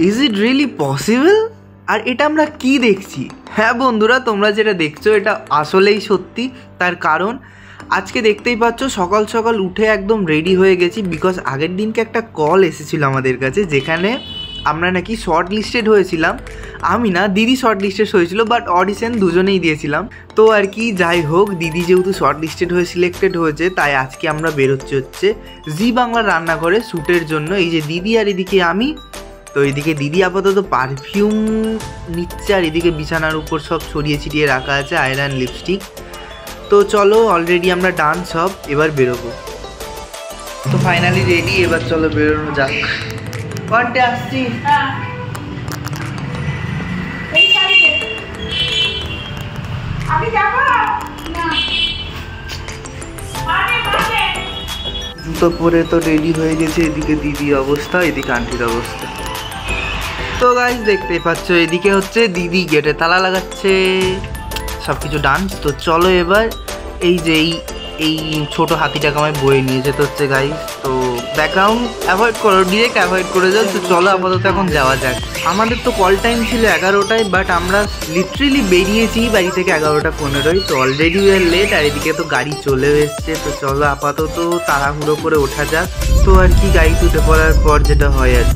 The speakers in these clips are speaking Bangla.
Is it really possible? আর এটা আমরা কি দেখছি? হ্যাঁ বন্ধুরা, তোমরা যেটা দেখছো এটা আসলেই সত্যি। তার কারণ আজকে দেখতেই পাচ্ছ সকাল সকাল উঠে একদম রেডি হয়ে গেছি, বিকজ আগের দিনকে একটা কল এসেছিলো আমাদের কাছে, যেখানে আমরা নাকি শর্ট লিস্টেড হয়েছিলাম। আমি না, দিদি শর্ট লিস্টেড হয়েছিল, বাট অডিশন দুজনেই দিয়েছিলাম। তো আর কি, যাই হোক, দিদি যেহেতু শর্ট লিস্টেড হয়ে সিলেক্টেড হয়েছে, তাই আজকে আমরা বেরোচ্ছি হচ্ছে জি বাংলার রান্নাঘরে শ্যুটের জন্য। এই যে দিদি আর এদিকে আমি। তো এদিকে দিদি আপাতত পারফিউম নিচ্ছে, আর এদিকে বিছানার উপর সব ছড়িয়ে ছিটিয়ে রাখা আছে আয়রন লিপস্টিক। তো চলো, অলরেডি আমরা ডান সব, এবার বেরোবো। তো ফাইনালি রেডি, এবার চলো বেরোনো যাক। কন্টে আসছি। জুতো পরে তো রেডি হয়ে গেছে। এদিকে দিদির অবস্থা, এদিকে আন্টির অবস্থা। তো গাইস দেখতেই পাচ্ছ, এদিকে হচ্ছে দিদি গেটে তালা লাগাচ্ছে, সব কিছু ডান। তো চলো এবার, এই যে এই ছোট হাতিটাকে আমায় বয়ে নিয়ে যেতে হচ্ছে গাইস। তো ব্যাকগ্রাউন্ড অ্যাভয়েড করো, ডিরেক্ট অ্যাভয়েড করে যাও। তো চলো আপাতত এখন যাওয়া যাক। আমাদের তো কল টাইম ছিল 11টায়, বাট আমরা লিটারেলি বেরিয়েছি বাড়ি থেকে 11:15। তো অলরেডি উই আর লেট, আর এদিকে তো গাড়ি চলেও এসছে। তো চলো আপাতত তাড়াহুড়ো করে ওঠা যাক। তো আর কি, গাড়ি উঠে পড়ার পর যেটা হয় আর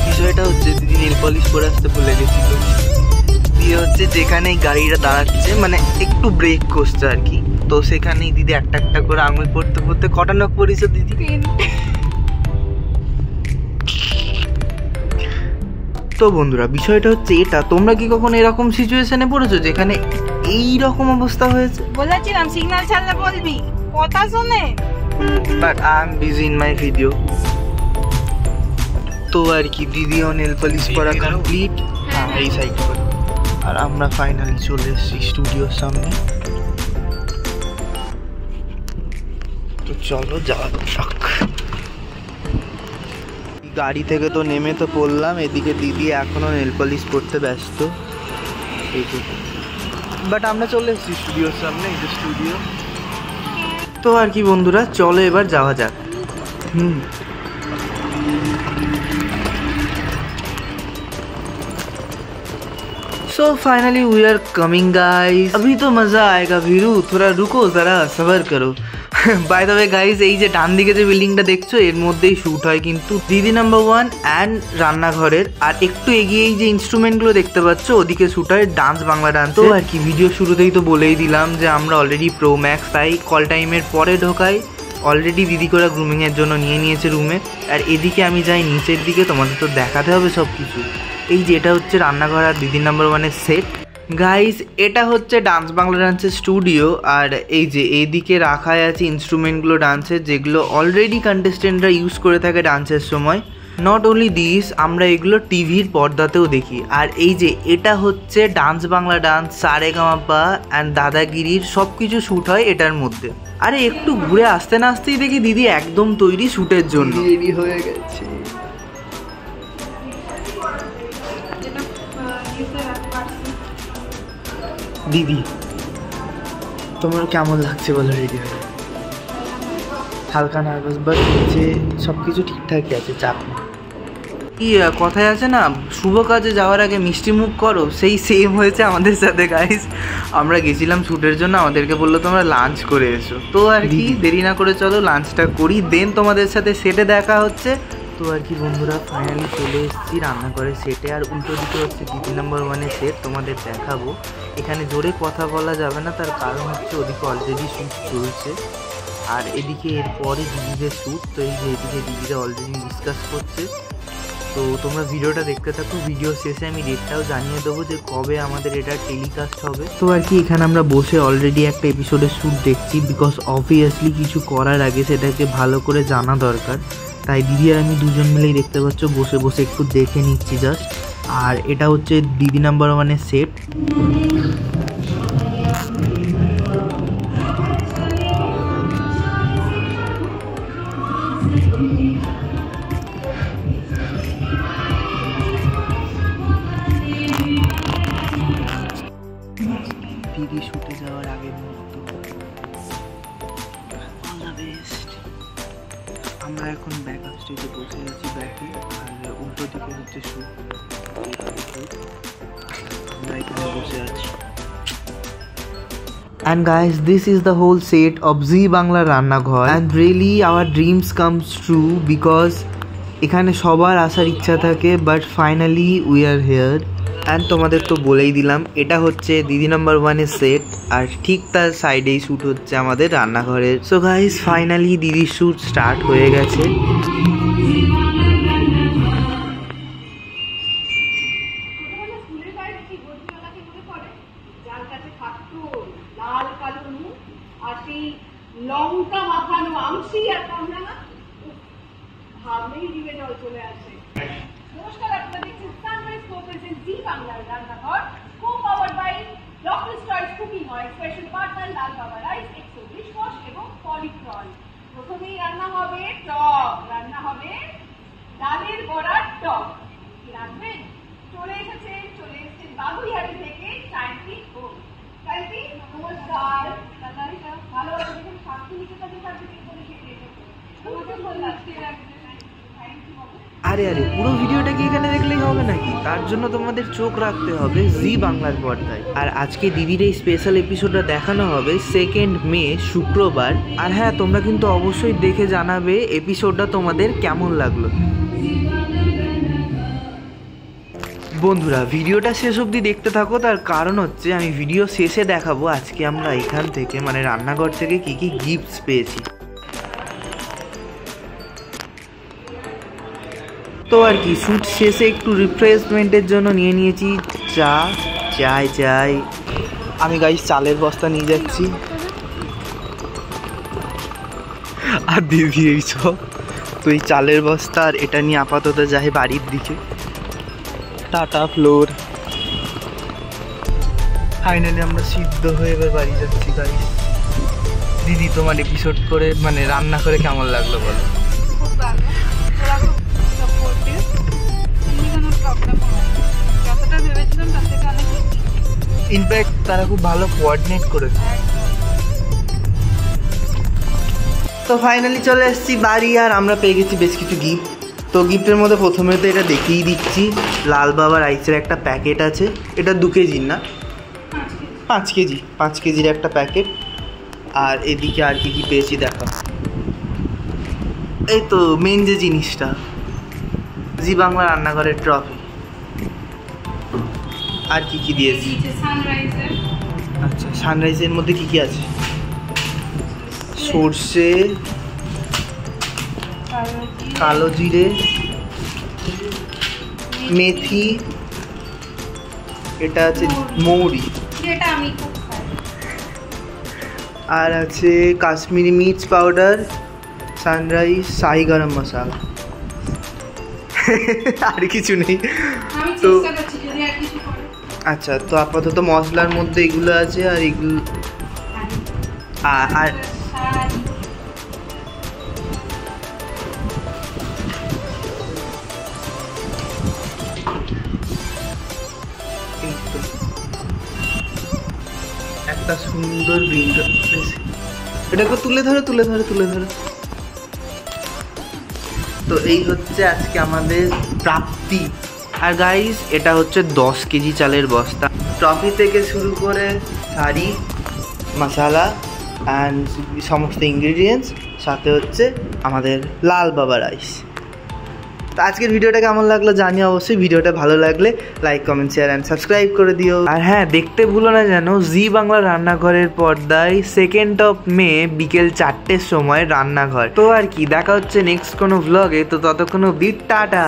বিষয়টা হচ্ছে, দিদি নেল পলিশ পরে আসতে ভুলে গেছিল। দিয়ে হচ্ছে যেখানে গাড়িটা দাঁড়াচ্ছে, মানে একটু ব্রেক করছে আর কি, তো সেখানেই দিদি একটা একটা করে আঙুল পড়তে পড়তে কটা নখ পড়েছে দিদি? তো বন্ধুরা, বিষয়টা হচ্ছে এটা, তোমরা কি কখনো এরকম সিচুয়েশনে পড়েছো যেখানে এই রকম অবস্থা হয়েছে? বলেছিলাম সিগন্যাল ছাড়লে বলবি, কথা শুনে। But I am busy in my video. তো আর কি, দিদিও নেল পলিশ করা কমপ্লিট, এই সাইড করে। আর আমরা ফাইনালি চলে এসেছি স্টুডিওর সামনে। তো চলো যাওয়া যাক। গাড়ি থেকে তো নেমে তো পড়লাম, এদিকে দিদি এখনো নেল পলিশ করতে ব্যস্ত। বাট আমরা চলে এসেছি স্টুডিওর সামনে, এই যে স্টুডিও। তো আর কি বন্ধুরা, চলো এবার যাওয়া যাক। So finally we are coming guys. अभी तो मज़ा आएगा वीरू, थोड़ा रुको ज़रा सबर करो। বাই দ্য ওয়ে গাইজ, এই যে ডান দিকে যে বিল্ডিংটা দেখছো, এর মধ্যেই শ্যুট হয় কিন্তু দিদি নাম্বার 1 অ্যান্ড রান্নাঘরের। আর একটু এগিয়ে এই যে ইনস্ট্রুমেন্টগুলো দেখতে পাচ্ছ, ওদিকে শ্যুট হয় ডান্স বাংলা ডান্স। তো আর কি, ভিডিও শুরুতেই তো বলেই দিলাম যে আমরা অলরেডি প্রো ম্যাক্স, তাই কল টাইমের পরে ঢোকাই। অলরেডি দিদি করে গ্রুমিংয়ের জন্য নিয়ে নিয়েছে রুমে। আর এদিকে আমি যাই নিচের দিকে, তোমাদের তো দেখাতে হবে সব কিছু। এই যে এটা হচ্ছে রান্নাঘর আর দিদি নাম্বার 1-এর সেট। গাইজ এটা হচ্ছে ডান্স বাংলা ডান্সের স্টুডিও। আর এই যে এইদিকে রাখা আছে ইনস্ট্রুমেন্টগুলো ডান্সের, যেগুলো অলরেডি কন্টেস্টেন্টরা ইউজ করে থাকে ডান্সের সময়। নট ওনলি দিস, আমরা এগুলো টিভির পর্দাতেও দেখি। আর এই যে এটা হচ্ছে dance Bangla dance, Saregamapa and দাদাগিরির সব কিছু শ্যুট হয় এটার মধ্যে। আরে একটু ঘুরে আসতে না আসতেই দেখি দিদি একদম তৈরি শ্যুটের জন্য, রেডি হয়ে গেছে। দিদি তোমার কেমন লাগছে বলো রেডি হয়ে? হালকা নার্ভাস, বাট যে সব কিছু ঠিকঠাকই আছে, চাপ নেই। কি কথায় আছে না, শুভ কাজে যাওয়ার আগে মিষ্টি মুখ করো, সেই সেম হয়েছে আমাদের সাথে গাইস। আমরা গেছিলাম শ্যুটের জন্য, আমাদেরকে বললো তোমরা লাঞ্চ করে এসো। তো আর কি, দেরি না করে চলো লাঞ্চটা করি, দেন তোমাদের সাথে সেটে দেখা হচ্ছে। তো আর কি বন্ধুরা, ফাইনালি চলে এসেছি রান্নাঘরের সেটে। আর উল্টো দিকে হচ্ছে দিদি নাম্বার 1-এর সেট, তোমাদের দেখাবো। এখানে জোরে কথা বলা যাবে না, তার কারণ হচ্ছে ওদিকে অলরেডি শ্যুট চলছে। আর এদিকে এরপরে দিদিদের শ্যুট। তো এই যে এদিকে দিদিরা অলরেডি ডিসকাস করছে। তো তোমরা ভিডিওটা দেখতে থাকো, ভিডিও শেষে আমি ডেটটাও জানিয়ে দেবো যে কবে আমাদের এটা টেলিকাস্ট হবে। তো আর কি, এখানে আমরা বসে অলরেডি একটা এপিসোডের শ্যুট দেখছি, বিকজ অবভিয়াসলি কিছু করার আগে সেটাকে ভালো করে জানা দরকার। তাই দিদি আর আমি দুজন মিলেই দেখতে পাচ্ছ বসে বসে একটু দেখে নিচ্ছি জাস্ট। আর এটা হচ্ছে দিদি নাম্বার 1-এর সেট। দিদি শুটে যাওয়ার আগে মুহূর্ত, আমরা এখন ব্যাক আপ স্টেজে বসে আছি ব্যাকে, আর উল্টো দিকে হচ্ছে শুট, আমরা এখানে বসে আছি। And guys, this is the whole set of Zee Bangla রান্নাঘর, and really our dreams comes true because এখানে সবার আসার ইচ্ছা থাকে, but finally we are here. And তোমাদের তো বলেই দিলাম, এটা হচ্ছে দিদি নাম্বার 1-এর সেট, আর ঠিক তার সাইডেই শ্যুট হচ্ছে আমাদের রান্নাঘরের। সো গাইস, ফাইনালি দিদির শ্যুট স্টার্ট হয়ে গেছে। লঙ্কা মাখানো আমসি আর কামড়া না ভাবলেই জিভে জল চলে আসে। নমস্কার, আপনারা দেখছেন সানরাইজ কো-প্রেজেন্ট জি বাংলার Rannaghar, co powered by doctor choice cooking oil, special partner Lal Baba rice, 120 কোষ এবং পলিক্রল। প্রথমেই রান্না হবে টক, রান্না হবে ডালের বড়ার টক। কি রাখবেন? চলে এসেছেন বাগুইহাটি থেকে শান্তি ঘোষ। শান্তি, নমস্কার। ভালো আছে, দেখুন শান্তিনিকেতনে শান্তি করে শিখে এসেছে, তোমাকে ভালো লাগছে। আরে পুরো ভিডিওটা কি এখানে দেখলেই হবে নাকি? তার জন্য তোমাদের চোখ রাখতে হবে জি বাংলার পর্দায়। আর আজকে দিদির এই স্পেশাল এপিসোডটা দেখানো হবে 2 মে শুক্রবার। আর হ্যাঁ, তোমরা কিন্তু অবশ্যই দেখে জানাবে এপিসোডটা তোমাদের কেমন লাগলো। বন্ধুরা, ভিডিওটা শেষ অবধি দেখতে থাকো, তার কারণ হচ্ছে আমি ভিডিও শেষে দেখাবো আজকে আমরা এখান থেকে মানে রান্নাঘর থেকে কি কি গিফটস পেয়েছি। তো আর কি, শ্যুট শেষে একটু রিফ্রেশমেন্টের জন্য নিয়ে নিয়েছি চাই। আমি গাইস চালের বস্তা নিয়ে যাচ্ছি, আর দিদি এইসব। তো এই চালের বস্তা আর এটা নিয়ে আপাতত যাই বাড়ির দিকে। Tata floor. ফাইনালি আমরা সিদ্ধ হয়ে এবার বাড়ি যাচ্ছি গাইস। দিদি, তোমার এপিসোড করে মানে রান্না করে কেমন লাগলো বলো? খুব ভালো, ওরা খুব সাপোর্টিভ, কোনো প্রবলেম হয় না, যতটা ভেবেছিলাম তার থেকে অনেক বেশি। ইনফ্যাক্ট তারা খুব ভালো কোঅর্ডিনেট করেছে। তো ফাইনালি চলে এসেছি বাড়ি, আর আমরা পেয়ে গেছি বেশ কিছু গিফট। তো গিফটের মধ্যে প্রথমে তো এটা দেখিয়ে দিচ্ছি, লাল বাবা রাইসের একটা প্যাকেট আছে। এটা 2 কেজির না, 5 কেজির একটা প্যাকেট। আর এদিকে আর কি কি পেয়েছি দেখা। এই তো মেন যে জিনিসটা, জি বাংলা রান্নাঘরের ট্রফি। আর কি কি দিয়েছি? আচ্ছা, সানরাইজের মধ্যে কি কি আছে? সর্ষে, কালো জিরে, মেথি, এটা আছে মৌরি, যেটা আমি খুব খাই, আর আছে কাশ্মীরি মির্চ পাউডার, সানরাইজ, শাহি গরম মশলা। আর কিছু নেই তো। আচ্ছা, তো আপাতত মশলার মধ্যে এগুলো আছে, আর এগুলো আর একটা সুন্দর ভিডিও। এটাকে তুলে ধরো। তো এই হচ্ছে আজকে আমাদের প্রাপ্তি। আর গাইস, এটা হচ্ছে 10 কেজি চালের বস্তা। ট্রফি থেকে শুরু করে শাড়ি, মশলা অ্যান্ড সমস্ত ইনগ্রিডিয়েন্টস, সাথে হচ্ছে আমাদের লাল বাবা রাইস। তো আজকের ভিডিওটা কেমন লাগলো জানিও অবশ্যই। ভিডিওটা ভালো লাগলে like, comment, share and subscribe করে দিও। আর হ্যাঁ, দেখতে ভুলো না যেন জি বাংলা রান্নাঘরের পর্দায় 2 মে বিকেল 4টের সময় রান্নাঘর। তো আর কি, দেখা হচ্ছে নেক্সট কোনো ভ্লগে। তো ততক্ষণ অবধি টাটা।